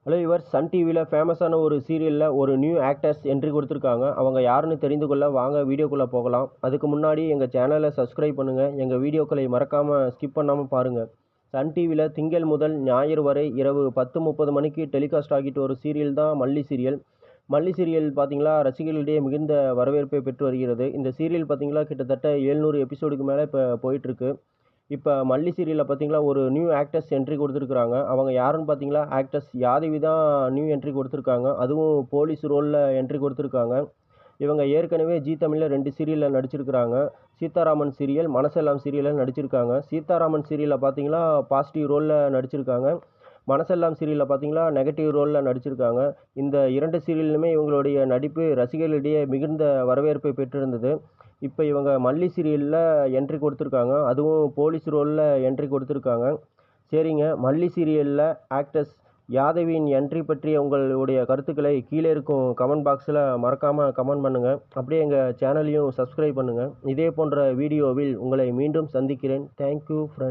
Hello இவர் Sun டிவியில் ஃபேமஸான ஒரு சீரியலில் ஒரு நியூ ஆக்டர்ஸ் என்ட்ரி கொடுத்துருக்காங்க. அவங்க யாருன்னு தெரிந்து கொள்ள வாங்க வீடியோக்குள்ளே போகலாம். அதுக்கு முன்னாடி எங்கள் சேனலை சப்ஸ்கிரைப் பண்ணுங்கள். எங்கள் வீடியோக்களை மறக்காமல் ஸ்கிப் பண்ணாமல் பாருங்கள். சன் டிவியில் திங்கள் முதல் ஞாயிறு வரை இரவு 10:30 மணிக்கு டெலிகாஸ்ட் ஆகிட்டு ஒரு சீரியல் தான் மல்லி சீரியல். மல்லி சீரியல் பார்த்தீங்களா, ரசிகர்களிடையே மிகுந்த வரவேற்பை பெற்று வருகிறது. இந்த சீரியல் பார்த்தீங்களா கிட்டத்தட்ட 700 எபிசோடுக்கு மேலே இப்போ போயிட்டுருக்கு. இப்போ மல்லி சீரியலில் பார்த்தீங்களா ஒரு நியூ ஆக்டர்ஸ் என்ட்ரி கொடுத்துருக்குறாங்க. அவங்க யாருன்னு பார்த்தீங்களா, ஆக்டர்ஸ் யாதவி தான் நியூ என்ட்ரி கொடுத்துருக்காங்க. அதுவும் போலீஸ் ரோலில் என்ட்ரி கொடுத்துருக்காங்க. இவங்க ஏற்கனவே ஜீ தமிழில் 2 சீரியலில் நடிச்சிருக்கிறாங்க. சீதாராமன் சீரியல், மனசெல்லாம் சீரியலில் நடிச்சிருக்காங்க. சீதாராமன் சீரியலில் பார்த்தீங்களா பாசிட்டிவ் ரோலில் நடிச்சிருக்காங்க. மனசெல்லாம் சீரியலில் பார்த்தீங்களா நெகட்டிவ் ரோலில் நடிச்சிருக்காங்க. இந்த 2 சீரியலுமே இவங்களுடைய நடிப்பு ரசிகர்களிடையே மிகுந்த வரவேற்பை பெற்றிருந்தது. இப்போ இவங்க மல்லி சீரியலில் என்ட்ரி கொடுத்துருக்காங்க. அதுவும் போலீஸ் ரோலில் என்ட்ரி கொடுத்துருக்காங்க. சரிங்க, மல்லி சீரியலில் ஆக்டர்ஸ் யாதவியின் என்ட்ரி பற்றிய உங்களுடைய கருத்துக்களை கீழே இருக்கும் கமெண்ட் பாக்ஸில் மறக்காமல் கமெண்ட் பண்ணுங்கள். அப்படியே எங்கள் சேனலையும் சப்ஸ்கிரைப் பண்ணுங்கள். இதே போன்ற வீடியோவில் உங்களை மீண்டும் சந்திக்கிறேன். Thank you friend.